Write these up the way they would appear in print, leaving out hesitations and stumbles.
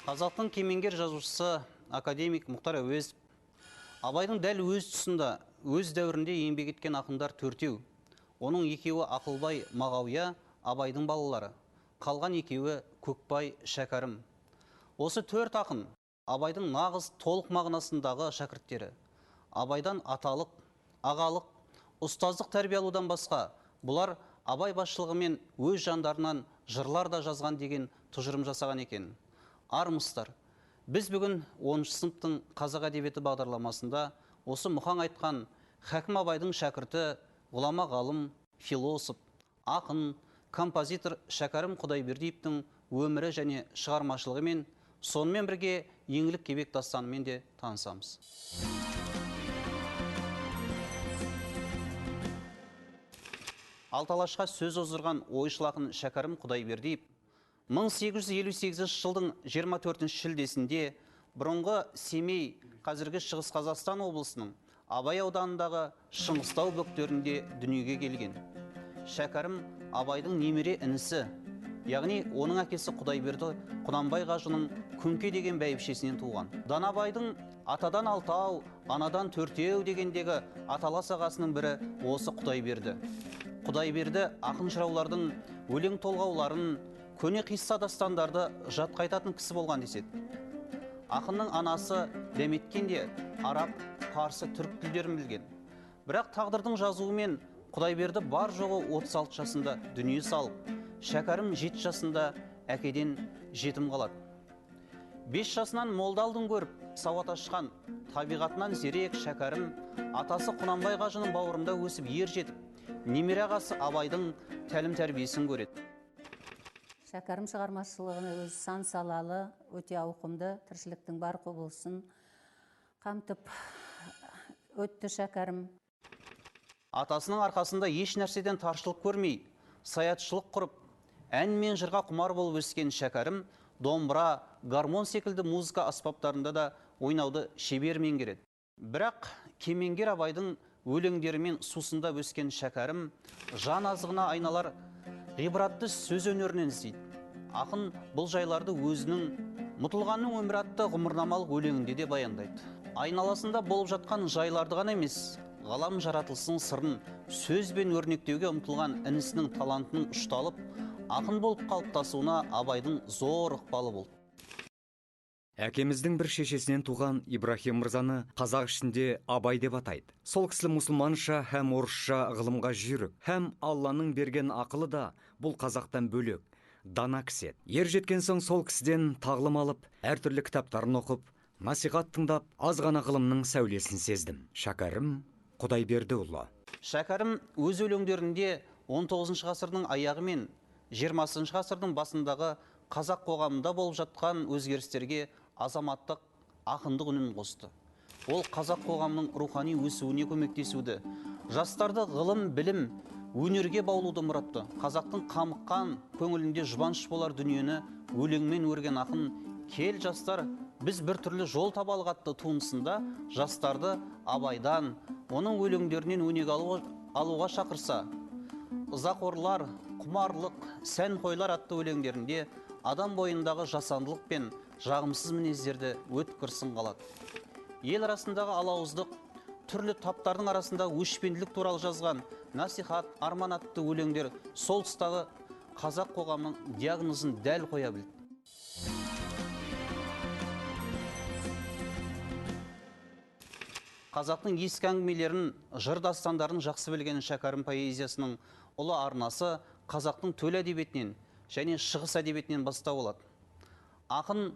Қазақтың кемеңгер жазушысы академик Мұхтар Әуезов Абайдың дәл өз тұсында, өз дәуірінде еңбек еткен ақындар төртеу. Оның екеуі Ақылбай, Мағауия, Абайдың балалары. Қалған екеуі Көкбай, Шәкәрім. Осы төрт ақын Абайдың нағыз толық мағынасындағы шәкірттері. Абайдан аталық, ағалық, ұстаздық тәрбие алудан басқа, бұлар Абай басшылығымен өз жандарынан жырлар да жазған деген тұжырым жасаған екен. Армысыздар. Біз бүгін 10-шы сыныптың қазақ әдебиеті бағдарламасында осы Мұхаң айтқан Хәкім Абайдың шәкірті, ғұлама ғалым, философ, ақын, композитор Шәкәрім Құдайбердиевтің өмірі және шығармашылығымен, сонымен бірге еңлік кебек дастанымен де танысамыз. Алталашқа сөз оздырған ойшыл ақын Шәкәрім Құдайбердиев 1858 жылдың 24 шілдесінде бұрынғы Семей, қазіргі Шығыс Қазақстан облысының Абай ауданындағы Шыңғыстау бөктерінде дүниеге келген. Шәкәрім Абайдың немере інісі, яғни оның әкесі Құдайберді Құнанбай қажының Күнке деген бәйбішесінен туған. Данабайдың атадан алтау, анадан төртеу дегендегі аталас ағасының бірі осы Құдайберді. Құдайберді ақын жыраулардың өлең толғауларын, көне қисса дастандарды жатқайтатын кісі болған деседі. Ақынның анасы Дәметкенде араб, парсы, түрік тілдерін білген. Бірақ тағдырдың жазуымен Құдайберді бар жоғы 36 жасында дүние салып, Шәкәрім 7 жасында әкеден жетім қалады. 5 жасынан молдалдың көріп, сауат ашқан, табиғатынан зерек Шәкәрім атасы Құнанбай қажының бауырында өсіп ер жетіп, немере ағасы Абайдың тәлім тәрбиесін көреді. Шәкәрім шығармашылығын өз сан салалы, өте ауқымды, тіршіліктің бар құбылысын қамтып өтті Шәкәрім. Атасының арқасында еш нәрседен таршылық көрмей, саятшылық құрып, ән мен жырға құмар болып өскен Шәкәрім домбыра, гармон секілді музыка аспаптарында да ойнауды шебер меңгереді. Бірақ кемеңгер Абайдың өлеңдерімен сусындап өскен Шәкәрім жан азығына айналар ғибратты сөз өнерінен іздейді. Ақын бұл жайларды өзінің Мұтылғанның өмірі атты ғұмырнамалық өлеңінде де баяндайды. Айналасында болып жатқан жайларды ғана емес, ғалам жаратылысының сырын сөзбен өрнектеуге ұмтылған інісінің талантының ұшталып, ақын болып қалыптасуына Абайдың зор ықпалы болды. Әкеміздің бір шешесінен туған Ибрахим мырзаны қазақ ішінде Абай деп атайды. Сол кісі мұсылманша һәм орысша ғылымға жүйрік, һәм Алланың берген ақылы да бұл қазақтан бөлек, дана кісі. Ер жеткен соң сол кісіден тағлым алып, әртүрлі кітаптарын оқып, насихат тыңдап, аз ғана ғылымның сәулесін сездім. Шәкәрім Құдайбердіұлы. Шәкәрім өз өлеңдерінде 19 ғасырдың аяғы мен 20 ғасырдың басындағы қазақ қоғамында болып жатқан өзгерістерге азаматтық, ақындық үнін қосты. Ол қазақ қоғамының рухани өсуіне көмектесуді, жастарды ғылым, білім, өнерге баулуды мұратты. Қазақтың қамыққан көңілінде жұбаныш болар дүниені өлеңмен өрген ақын «Кел жастар, біз бір түрлі жол табалық» атты туындысында жастарды Абайдан, оның өлеңдерінен өнеге алуға шақырса, ызақорлар, құмарлық, сән қойлар атты өлеңдерінде адам бойындағы жасандылық пен жағымсыз мінездерді өткір сынғалады. Ел арасындағы алауыздық, түрлі таптардың арасында өшпенділік туралы жазған насихат, арман атты өлеңдер сол тұстағы қазақ қоғамының диагнозын дәл қоя білді. Қазақтың ескі әңгімелерін, жыр дастандарын жақсы білген Шәкәрім поэзиясының ұлы арнасы қазақтың төл әдебиетінен және шығыс әдебиетінен бастау алады. Ақын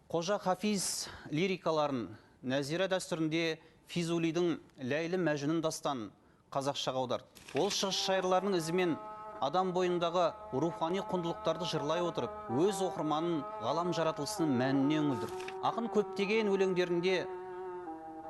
Қожа Хафиз лирикаларын, Нәзира дәстүрінде Физулидің Ләйлі Мәжнүн дастанын қазақшаға аударды. Ол шығыс шайырларының ізімен адам бойындағы рухани құндылықтарды жырлай отырып, өз оқырманын ғалам жаратылысының мәніне үңілдірді. Ақын көптеген өлеңдерінде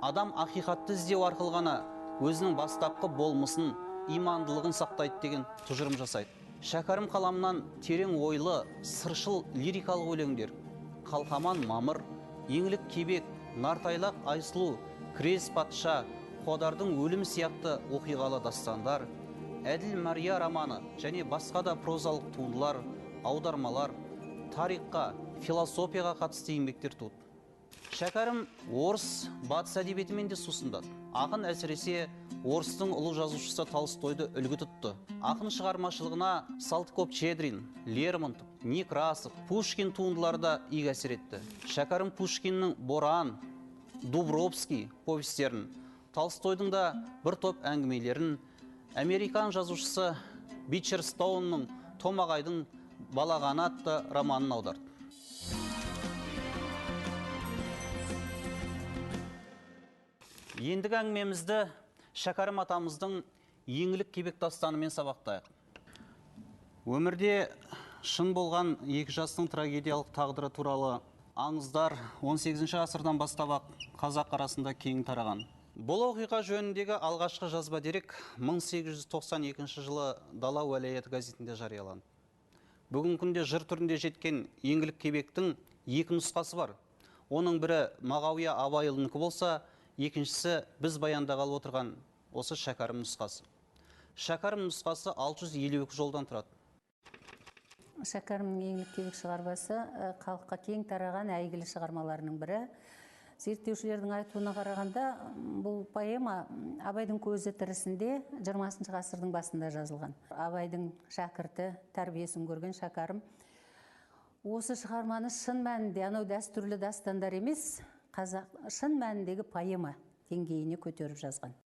адам ақиқатты іздеу арқылы ғана өзінің бастапқы болмысын, имандылығын сақтайды деген тұжырым жасайды. Шәкәрім қаламынан терең ойлы, сыршыл лирикалық өлеңдер Қалқаман мамыр, Еңлік кебек, Нартайлақ айсұлу, Крез патша, Қодардың өлім сияқты оқиғалы дастандар, Әділ Мария романы және басқа да прозалық туындылар, аудармалар тарихқа, философияға қатысты еңбектер туды. Шәкәрім орыс батыс әдебиетімен де сусындады. Ақын әсіресе орыстың ұлы жазушысы Толстойды үлгі тұтты. Ақын шығармашылығына Салтыков-Щедрин, Лермонтов, Некрасов, Пушкин туындылары да игі әсер етті. Шәкәрім Пушкиннің «Боран», Дубровский повестерін, Толстойдың да бір топ әңгімелерін, американ жазушысы Бичер Стоунның «Томағайдың балағаны» атты романын аударды. Ендігі әңгімемізді Шәкәрім атамыздың еңлік кебек дастанымен сабақтайық. Өмірде шын болған екі жастың трагедиялық тағдыры туралы аңыздар 18 ғасырдан бастап қазақ арасында кең тараған. Бұл оқиға жөніндегі алғашқы жазба дерек 1892 жылы Дала уәлаяты газетінде жарияланды. Бүгін күнде жыр түрінде жеткен еңлік кебектің екі нұсқасы бар. Оның бірі Мағауия Абайұлынікі болса, екіншісі біз баяндағалы отырған осы Шәкәрім нұсқасы. Шәкәрім нұсқасы 652 жолдан тұрады. Шәкәрімнің еңлік кебек шығармасы халыққа кең тараған әйгілі шығармаларының бірі. Зерттеушілердің айтуына қарағанда, бұл поэма Абайдың көзі тірісінде 20 ғасырдың басында жазылған. Абайдың шәкірті, тәрбиесін көрген Шәкәрім осы шығарманы шын мәнінде, анау дәстүрлі дастандар емес, шын мәніндегі поэма деңгейіне көтеріп жазған.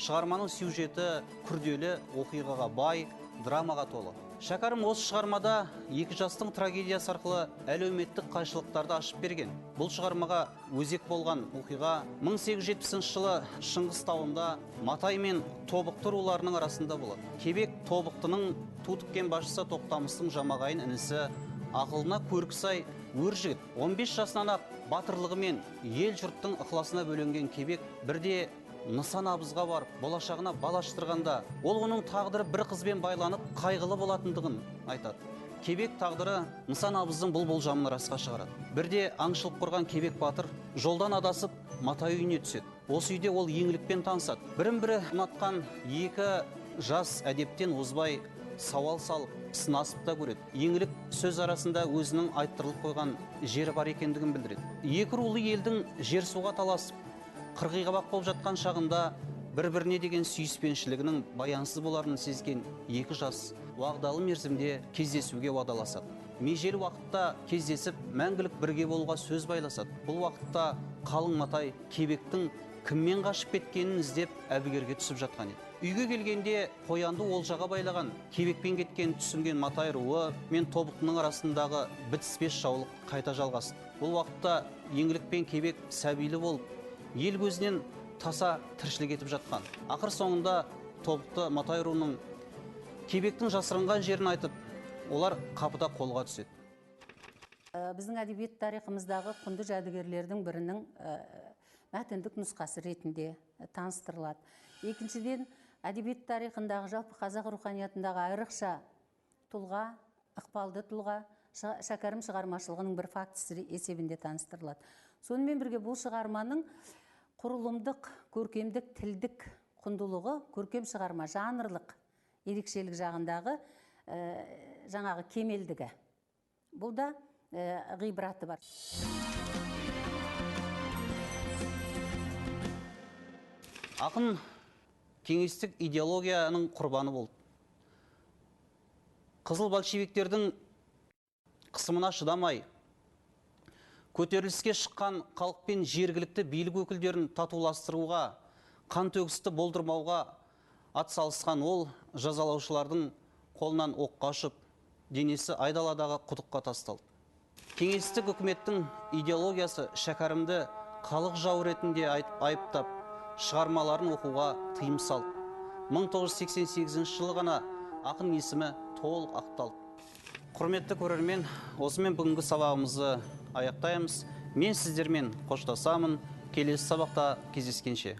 Шығарманың сюжеті күрделі, оқиғаға бай, драмаға толы. Шәкәрім осы шығармада екі жастың трагедиясы арқылы әлеуметтік қайшылықтарды ашып берген. Бұл шығармаға өзек болған оқиға 1870 жылы Шыңғыс тауында Матай мен Тобықты руларының арасында болады. Кебек Тобықтының ту тіккен басшысы Тоқтамыстың жамағайын інісі, ақылына көркі сай өр жігіт. 15 жасынан ақ батырлығымен ел жұрттың ықыласына бөленген Кебек бірде Нысан абызға барып, болашағына бал аштырғанда, ол оның тағдыры бір қызбен байланып, қайғылы болатындығын айтады. Кебек тағдыры Нысан абыздың бұл болжамын расқа шығарады. Бірде аңшылық құрған Кебек батыр жолдан адасып, Матай үйіне түседі. Осы үйде ол еңлікпен танысады. Бірін-бірі ұнатқан екі жас әдептен озбай сауал салып, сынасып та көреді. Еңлік сөз арасында өзінің айттырылып қойған жері бар екендігін білдіреді. Екі рулы елдің жер суға таласып, қырғиқабақ болып жатқан шағында бір-біріне деген сүйіспеншілігінің баянсыз боларын сезген екі жас уағдалы мерзімде кездесуге уағдаласады. Межелі уақытта кездесіп, мәңгілік бірге болуға сөз байласады. Бұл уақытта қалың Матай Кебектің кіммен қашып кеткенін іздеп әбігерге түсіп жатқан еді. Үйге келгенде қоянды олжаға байлаған Кебекпен кеткен түсінген Матай руы мен Тобықтының арасындағы бітіспес жаулық қайта жалғасты. Бұл уақытта еңлік пен Кебек сәбилі болып, ел көзінен таса тіршілік етіп жатқан. Ақыр соңында Тобықты Матай руының Кебектің жасырынған жерін айтып, олар қапыда қолға түседі. Біздің әдебиет тарихымыздағы құнды жәдігерлердің бірінің мәтіндік нұсқасы ретінде таныстырылады. Екіншіден, әдебиет тарихындағы жалпы қазақ руханиятындағы айрықша тұлға, ықпалды тұлға Шәкәрім шығармашылығының бір фактісі есебінде таныстырылады. Сонымен бірге бұл шығарманың құрылымдық, көркемдік, тілдік құндылығы, көркем шығарма, жанрлық ерекшелік жағындағы жаңағы кемелдігі. Бұл да ғибраты бар. Ақын кеңестік идеологияның құрбаны болды. Қызыл большевиктердің қысымына шыдамай, көтеріліске шыққан халық пен жергілікті билік өкілдерін татуластыруға, қан төгісті болдырмауға атсалысқан ол жазалаушылардың қолынан оққа ұшып, денесі айдаладағы құдыққа тасталды. Кеңестік үкіметтің идеологиясы Шәкәрімді халық жау ретінде айыптап, шығармаларын оқуға тыйым салды. 1988 жылы ғана ақын есімі толық ақталды. Құрметті көрермен, осымен бүгінгі сабағымызды аяқтаймыз. Мен сіздермен қоштасамын. Келесі сабақта кездескенше.